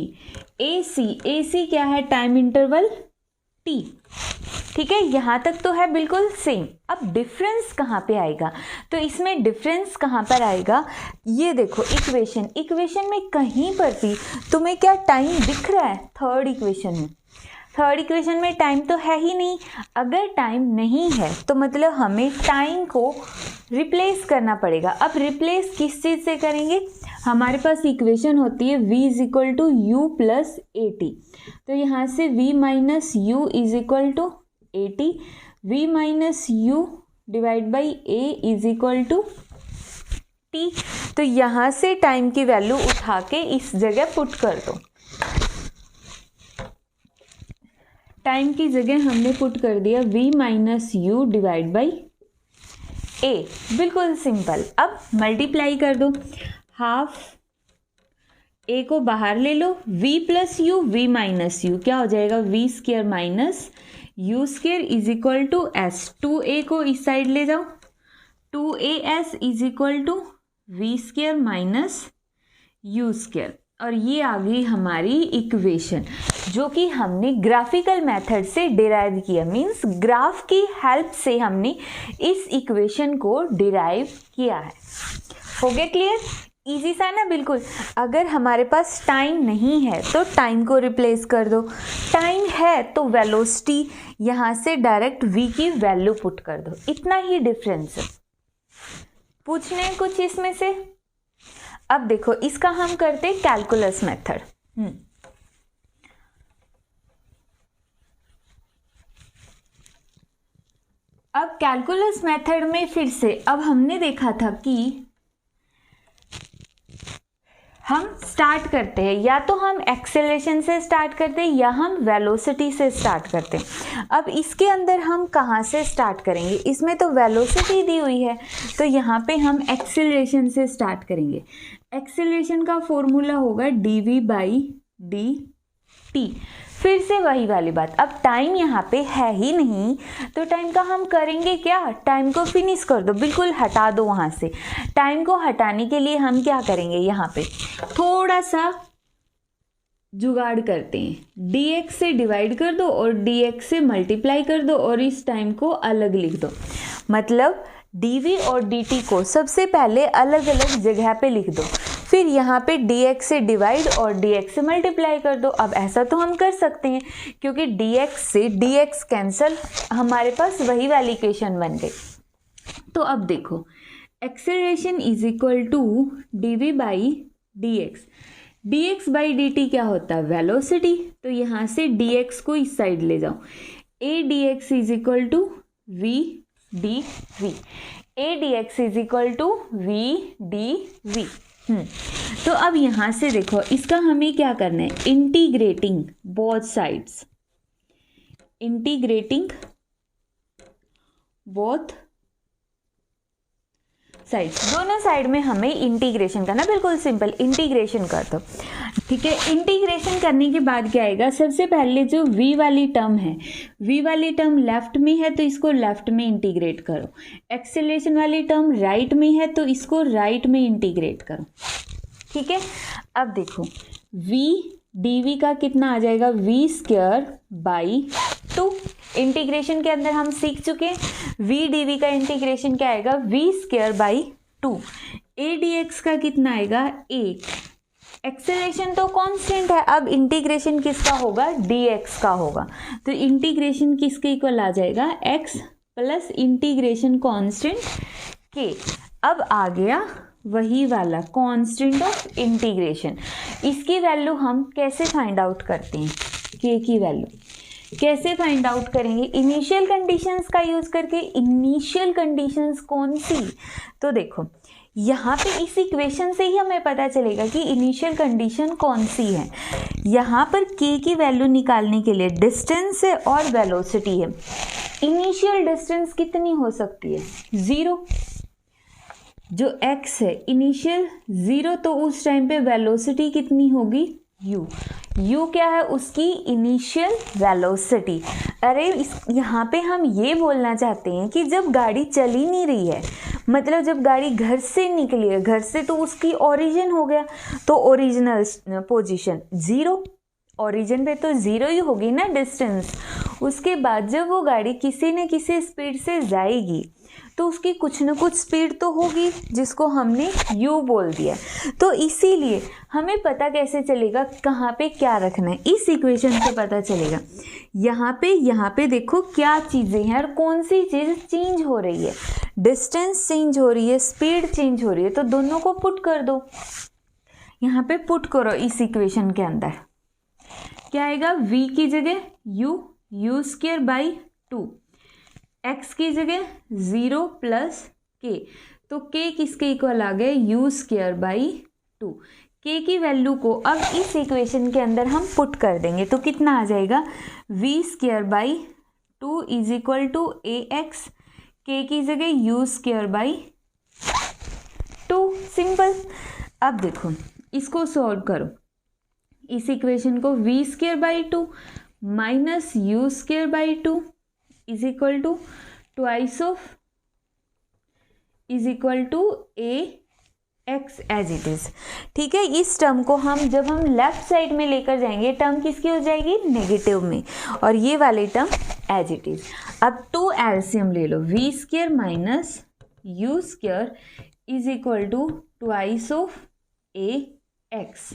ए सी क्या है टाइम इंटरवल t। ठीक है, यहाँ तक तो है बिल्कुल सेम। अब डिफरेंस कहाँ पे आएगा, तो इसमें डिफरेंस कहाँ पर आएगा, ये देखो इक्वेशन में कहीं पर भी तुम्हें क्या टाइम दिख रहा है? थर्ड इक्वेशन में टाइम तो है ही नहीं। अगर टाइम नहीं है तो मतलब हमें टाइम को रिप्लेस करना पड़ेगा। अब रिप्लेस किस चीज़ से करेंगे? हमारे पास इक्वेशन होती है v is equal to u plus a t, तो यहाँ से v minus u is equal to a t, v minus you divide by a is equal to t. तो यहाँ से टाइम की वैल्यू उठा के इस जगह पुट कर दो। टाइम की जगह हमने पुट कर दिया v minus you divide by A, बिल्कुल सिंपल। अब मल्टीप्लाई कर दो, हाफ ए को बाहर ले लो, v plus u v minus u क्या हो जाएगा? v square minus u square is equal to s। 2a को इस साइड ले जाओ, 2as is equal to v square minus u square, और ये आ गई हमारी इक्वेशन जो कि हमने ग्राफिकल मेथड से डिराइव किया। मीन्स ग्राफ की हेल्प से हमने इस इक्वेशन को डिराइव किया है। हो गया क्लियर? इजी सा ना बिल्कुल। अगर हमारे पास टाइम नहीं है तो टाइम को रिप्लेस कर दो, टाइम है तो वेलोसिटी यहाँ से डायरेक्ट v की वैल्यू पुट कर दो, इतना ही डिफरेंस है। पूछने हैं कुछ इसमें से? अब देखो इसका हम करते कैलकुलस मेथड। अब कैलकुलस मेथड में फिर से अब हमने देखा था कि हम स्टार्ट करते हैं, या तो हम एक्सेलरेशन से स्टार्ट करते हैं या हम वेलोसिटी से स्टार्ट करते हैं। अब इसके अंदर हम कहाँ से स्टार्ट करेंगे? इसमें तो वेलोसिटी दी हुई है, तो यहाँ पे हम एक्सेलरेशन से स्टार्ट करेंगे। एक्सेलरेशन का फॉर्मूला होगा dv बाई dt। फिर से वही वाली बात, अब टाइम यहाँ पे है ही नहीं तो टाइम का हम करेंगे क्या? टाइम को फिनिश कर दो, बिल्कुल हटा दो वहाँ से। टाइम को हटाने के लिए हम क्या करेंगे? यहाँ पे थोड़ा सा जुगाड़ करते हैं, dx से डिवाइड कर दो और dx से मल्टीप्लाई कर दो और इस टाइम को अलग लिख दो। मतलब dv और dt को सबसे पहले अलग अलग जगह पे लिख दो, फिर यहाँ पे dx से डिवाइड और dx से मल्टीप्लाई कर दो। अब ऐसा तो हम कर सकते हैं क्योंकि dx से dx कैंसिल, हमारे पास वही वाली इक्वेशन बन गई। तो अब देखो acceleration is equal to dv by dx by dt क्या होता है? वेलोसिटी। तो यहाँ से dx को इस साइड ले जाओ, a dx is equal to v dv, a dx is equal to v dv। तो अब यहाँ से देखो इसका हमें क्या करना है? Integrating both sides, integrating both sides, दोनों साइड में हमें इंटीग्रेशन करना, बिल्कुल सिंपल इंटीग्रेशन कर दो। ठीक है, इंटीग्रेशन करने के बाद क्या आएगा? सबसे पहले जो v वाली टर्म है, v वाली टर्म लेफ्ट में है तो इसको लेफ्ट में इंटीग्रेट करो, एक्सेलरेशन वाली टर्म राइट में है तो इसको राइट में इंटीग्रेट करो। ठीक है, अब देखो v dv का कितना आ जाएगा? v square by 2। इंटीग्रेशन के अंदर हम सीख चुके हैं v dv का इंटीग्रेशन क्या आएगा? v square by 2। a dx का कितना आएगा? a। एक्सेलरेशन तो कांस्टेंट है, अब इंटीग्रेशन किसका होगा? dx का होगा, तो इंटीग्रेशन किसके इक्वल आ जाएगा? x plus integration constant k। अब आ गया वही वाला कांस्टेंट ऑफ इंटीग्रेशन। इसकी वैल्यू हम कैसे फाइंड आउट करते हैं? k की वैल्यू कैसे फाइंड आउट करेंगे? इनिशियल कंडीशंस का यूज करके। इनिशियल कंडीशंस कौन सी? तो देखो यहाँ पे इस इक्वेशन से ही हमें पता चलेगा कि इनिशियल कंडीशन कौन सी है। यहाँ पर k की वैल्यू निकालने के लिए डिस्टेंस है और वेलोसिटी है। इनिशियल डिस्टेंस कितनी हो सकती है? 0। जो x है इनिशियल 0, तो उस टाइम पे वेलोसिटी कितनी होगी? u क्या है? उसकी इनिशियल वेलोसिटी। अरे यहाँ पे हम ये बोलना चाहते हैं कि जब गाड़ी चल ही नहीं रही है, मतलब जब गाड़ी घर से निकली है, घर से तो उसकी ओरिजिन हो गया, तो ओरिजिनल पोजीशन 0, ओरिजिन पे तो 0 ही होगी ना डिस्टेंस। उसके बाद जब वो गाड़ी किसी न किसी स्पीड से जाएगी तो उसकी कुछ न कुछ स्पीड तो होगी जिसको हमने u बोल दिया। तो इसीलिए हमें पता कैसे चलेगा कहाँ पे क्या रखना है, इस इक्वेशन से पता चलेगा। यहाँ पे देखो क्या चीज़ें हैं और कौन सी चीज़ चेंज हो रही है, डिस्टेंस चेंज हो रही है, स्पीड चेंज हो रही है, तो दोनों को पुट कर दो। यहाँ पे पुट करो इस इक्वेशन के अंदर, क्या आएगा, v की जगह u स्क्वायर बाई 2, x की जगह 0 प्लस k, तो k किसके इक्वल आ गए, u स्क्वायर बाई 2। k की वैल्यू को अब इस इक्वेशन के अंदर हम पुट कर देंगे तो कितना आ जाएगा, v square by 2 is equal to ax, k की जगह u स्क्वायर बाई 2। सिंपल। अब देखो इसको सॉल्व करो, इस इक्वेशन को v square by 2 minus u square by 2 is equal to twice of is equal to a x as it is. ठीक है, इस टर्म को हम जब हम लेफ्ट साइड में लेकर जाएंगे टर्म किसकी हो जाएगी, नेगेटिव में, और ये वाली टर्म एज इट इज। अब 2 एलसीएम ले लो, v square minus u square is equal to twice of a x।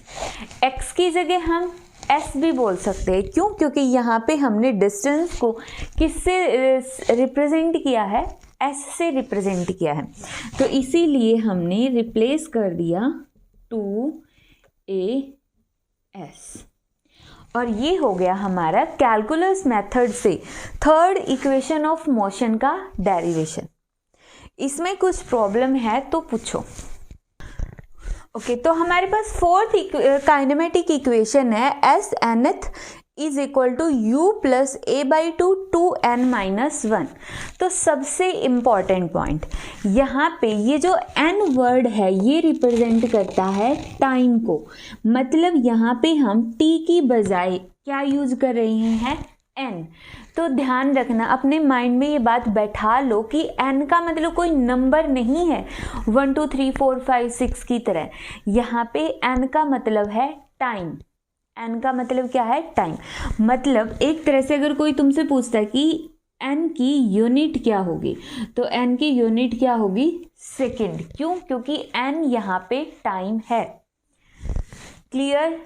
x की जगह हम s भी बोल सकते हैं, क्यों, क्योंकि यहाँ पे हमने डिस्टेंस को किससे रिप्रेजेंट किया है, s से रिप्रेजेंट किया है, तो इसीलिए हमने रिप्लेस कर दिया 2as। और ये हो गया हमारा कैलकुलस मेथड से थर्ड इक्वेशन ऑफ मोशन का डेरिवेशन। इसमें कुछ प्रॉब्लम है तो पूछो। ओके, तो हमारे पास फोर्थ काइनेमेटिक इक्वेशन है s nth is equal to u plus a by 2n minus 1। तो सबसे इम्पॉर्टेंट पॉइंट यहाँ पे ये जो n वर्ड है ये रिप्रेजेंट करता है टाइम को, मतलब यहाँ पे हम t की बजाय क्या यूज कर रहे हैं, n। तो ध्यान रखना, अपने माइंड में ये बात बैठा लो कि n का मतलब कोई नंबर नहीं है 1 2 3 4 5 6 की तरह। यहाँ पे n का मतलब है टाइम, n का मतलब क्या है, टाइम। मतलब एक तरह से अगर कोई तुमसे पूछता है कि n की यूनिट क्या होगी, तो n की यूनिट क्या होगी, सेकंड। क्यों, क्योंकि n यहाँ पे टाइम है। क्लियर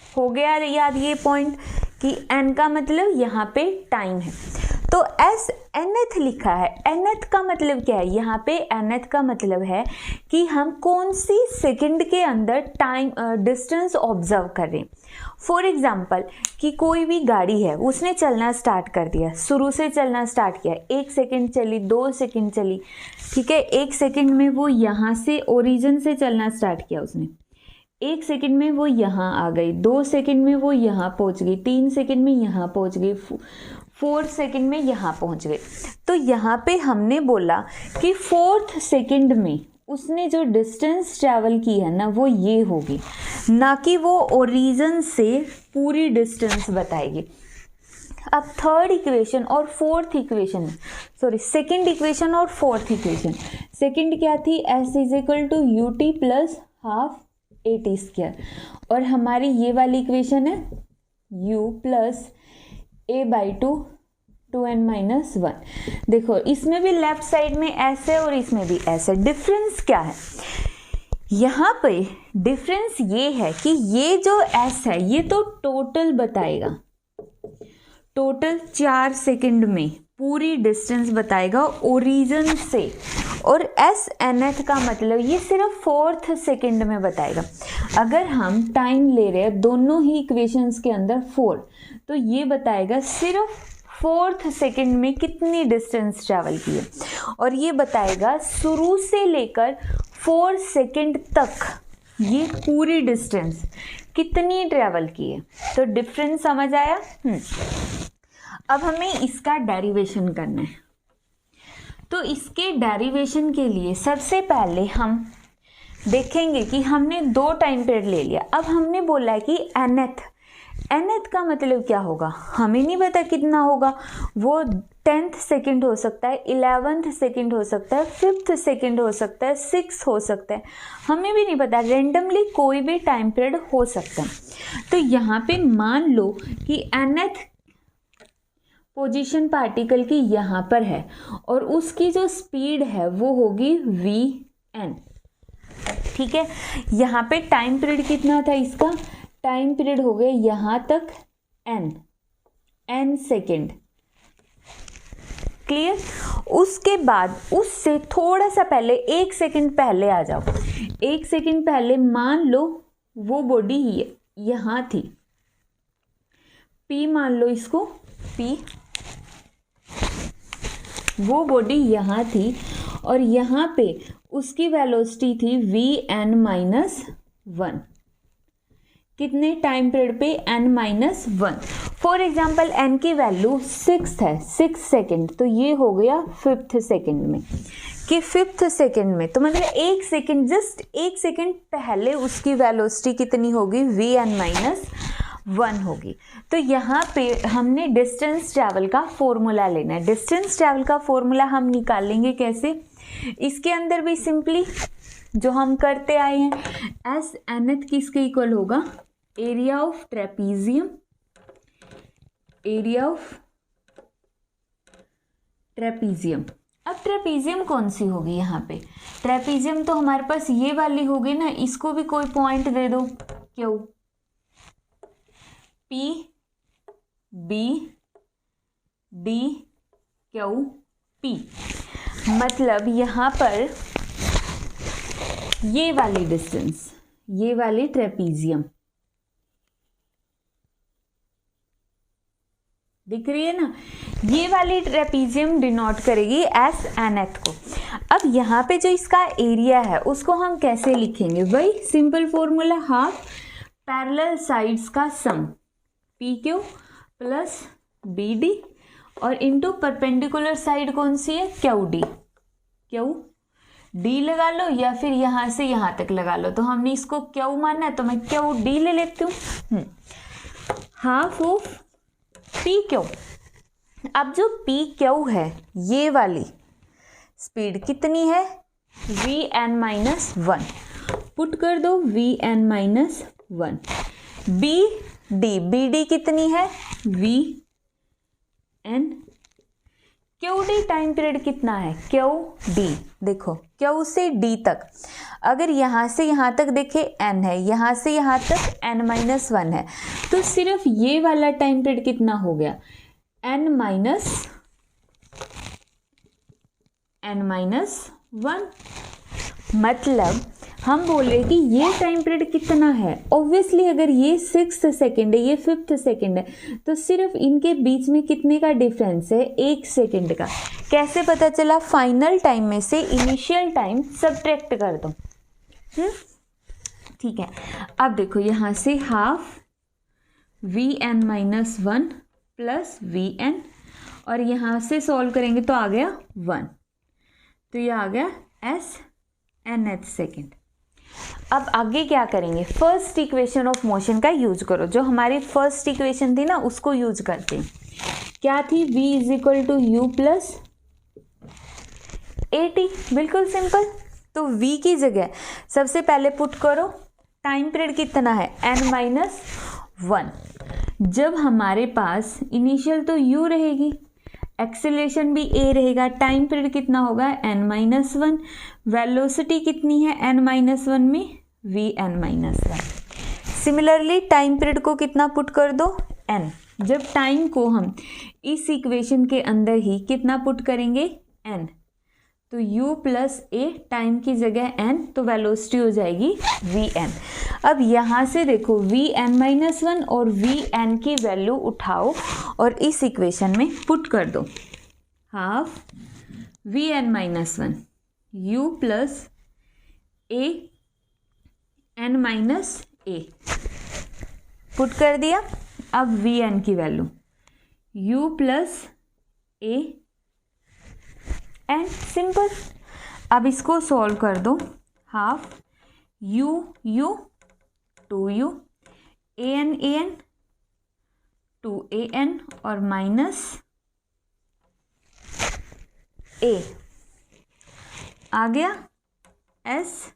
हो गया याद ये पॉइंट कि n का मतलब यहाँ पे टाइम है। तो s nth लिखा है, nth का मतलब क्या है, यहाँ पे nth का मतलब है कि हम कौन सी सेकंड के अंदर टाइम डिस्टेंस ऑब्जर्व कर रहे हैं। फॉर एग्जाम्पल कि कोई भी गाड़ी है, उसने चलना स्टार्ट कर दिया, शुरू से चलना स्टार्ट किया, 1 सेकंड चली, 2 सेकंड चली, ठीक है, 1 सेकंड में वो यहाँ से ओरिजिन से चलना स्टार्ट किया उसने, 1 सेकंड में वो यहाँ आ गई, 2 सेकंड में वो यहाँ पहुँच गई, 3 सेकंड में यहाँ पहुँच गई, 4 सेकंड में यहाँ पहुँच गए। तो यहाँ पे हमने बोला कि 4th सेकंड में उसने जो डिस्टेंस ट्रैवल की है ना वो ये होगी, ना कि वो ओरिजिन से पूरी डिस्टेंस बताएगी। अब थर्ड इक्वेशन और fourth equation, sorry second equation और फोर्थ इक्वेशन, सेकंड क्या थी, s is equal to u t plus half a t square, और हमारी ये वाली इक्वेशन है u plus a by 2n minus 1। देखो इसमें भी लेफ्ट साइड में s है और इसमें भी s है। डिफरेंस क्या है, यहाँ पे डिफरेंस ये है कि ये जो s है ये तो टोटल बताएगा, टोटल 4 सेकंड में पूरी डिस्टेंस बताएगा ओरिजिन से, और s nth का मतलब ये सिर्फ 4th सेकंड में बताएगा। अगर हम टाइम ले रहे हैं दोनों ही इक्वेशंस के अंदर 4, तो ये बताएगा सिर्फ 4th सेकंड में कितनी डिस्टेंस ट्रैवल की है, और ये बताएगा शुरू से लेकर 4 सेकंड तक ये पूरी डिस्टेंस कितनी ट्रैवल की है। तो डिफरेंस समझ आया। अब हमें इसका डेरिवेशन करना है। तो इसके डेरिवेशन के लिए सबसे पहले हम देखेंगे कि हमने 2 टाइम पीरियड ले लिया। अब हमने बोला है कि nth का मतलब क्या होगा, हमें नहीं पता कितना होगा, वो 10th सेकंड हो सकता है, 11th सेकंड हो सकता है, 5th सेकंड हो सकता है, 6 हो सकता है, हमें भी नहीं पता, रेंडमली कोई भी टाइम पीरियड हो सकता है। तो यहाँ पे मान लो कि nth पोजीशन पार्टिकल की यहाँ पर है और उसकी जो स्पीड है वो होगी vn। ठीक है, यहाँ पे टाइम पीरियड कितना था इसका, टाइम पीरियड हो गया यहाँ तक n सेकेंड। क्लियर। उसके बाद उससे थोड़ा सा पहले 1 सेकेंड पहले आ जाओ। 1 सेकेंड पहले मान लो वो बॉडी ही यहाँ थी, P मान लो इसको P, वो बॉडी यहाँ थी और यहाँ पे उसकी वेलोसिटी थी vn-1। कितने टाइम पीरियड पे, n-1। फॉर एग्जाम्पल n की वैल्यू 6 है, 6 सेकेंड, तो ये हो गया 5th सेकेंड में, कि 5th सेकेंड में, तो मतलब 1 सेकेंड, जस्ट 1 सेकेंड पहले उसकी वेलोसिटी कितनी होगी, vn-1 होगी। तो यहाँ पे हमने डिस्टेंस ट्रैवल का फॉर्मूला लेना है। डिस्टेंस ट्रैवल का फॉर्मूला हम निकालेंगे कैसे, इसके अंदर भी सिंपली जो हम करते आए हैं, एस nth किसके इक्वल होगा, area of trapezium, area of trapezium. अब ट्रेपीजियम कौन सी होगी यहाँ पे, ट्रेपीजियम तो हमारे पास ये वाली होगी ना, इसको भी कोई पॉइंट दे दो, क्यों, P B D Q P, मतलब यहाँ पर ये वाली डिस्टेंस, ये वाली ट्रेपीजियम दिख रही है ना, ये वाली ट्रेपीजियम डिनोट करेगी एस nth को। अब यहाँ पे जो इसका एरिया है उसको हम कैसे लिखेंगे, वही simple formula, half parallel sides का सम PQ प्लस BD और इनटू परपेंडिकुलर साइड कौन सी है, QD, QD लगा लो या फिर यहाँ से यहाँ तक लगा लो, तो हमने इसको Q मानना है तो मैं QD ले लेती हूँ, हाफ ऑफ PQ। अब जो PQ है ये वाली स्पीड कितनी है, vn-1, पुट कर दो vn-1। BD कितनी है, vn। QD टाइम पीरियड कितना है, QD, देखो Q से D तक, अगर यहाँ से यहाँ तक देखे n है, यहाँ से यहाँ तक n-1 है, तो सिर्फ ये वाला टाइम पीरियड कितना हो गया, n-1। मतलब हम बोले कि ये टाइम पीरियड कितना है, ऑब्वियसली अगर ये 6th सेकेंड है, ये 5th सेकेंड है, तो सिर्फ इनके बीच में कितने का डिफरेंस है, 1 सेकेंड का। कैसे पता चला, फाइनल टाइम में से इनिशियल टाइम सब्ट्रैक्ट कर दो। ठीक है, अब देखो यहाँ से हाफ vn-1 प्लस vn और यहाँ से सॉल्व करेंगे तो आ गया 1, तो ये आ गया s nth सेकेंड। अब आगे क्या करेंगे, फर्स्ट इक्वेशन ऑफ मोशन का यूज करो, जो हमारी फर्स्ट इक्वेशन थी ना उसको यूज करते हैं। क्या थी, v is to u plus at, बिल्कुल सिंपल। तो v की जगह सबसे पहले पुट करो, टाइम पीरियड कितना है, n-1। जब हमारे पास इनिशियल तो u रहेगी, एक्सेलरेशन भी a रहेगा, टाइम पीरियड कितना होगा, n-1, वेलोसिटी कितनी है n-1 में, vn-1। सिमिलरली टाइम पीरियड को कितना पुट कर दो, n। जब टाइम को हम इस इक्वेशन के अंदर ही कितना पुट करेंगे, n, तो u प्लस a, टाइम की जगह n, तो वेलोसिटी हो जाएगी vn। अब यहाँ से देखो vn-1 और vn की वैल्यू उठाओ और इस इक्वेशन में पुट कर दो, half vn-1 u plus a n-a, put कर दिया। अब vn की value u plus a and simple. अब इसको सॉल्व कर दो, half u 2u an 2an और माइनस a आ गया s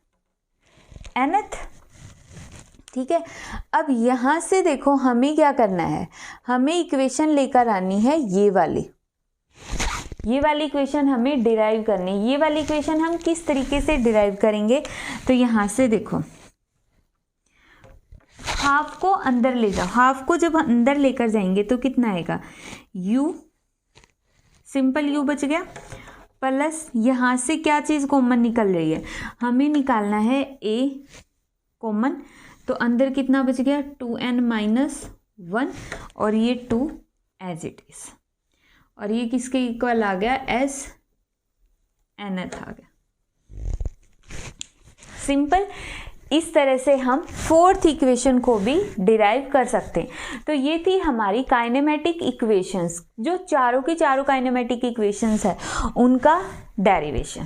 nth। ठीक है। अब यहाँ से देखो हमें क्या करना है, हमें इक्वेशन लेकर आनी है ये वाली इक्वेशन हमें डिराइव करनी है। ये वाली इक्वेशन हम किस तरीके से डिराइव करेंगे, तो यहाँ से देखो हाफ को अंदर ले जाओ, हाफ को जब अंदर लेकर जाएंगे तो कितना आएगा, u, सिंपल u बच गया, प्लस यहाँ से क्या चीज़ कॉमन निकल रही है, हमें निकालना है a कॉमन, तो अंदर कितना बच गया 2n-1 और ये 2 एज इट इज, और ये किसके इक्वल आ गया, s nth आ गया। सिंपल, इस तरह से हम फोर्थ इक्वेशन को भी डिराइव कर सकते हैं। तो ये थी हमारी काइनेमेटिक इक्वेशंस, जो चारों की चारों काइनेमेटिक इक्वेशंस है उनका डेरिवेशन।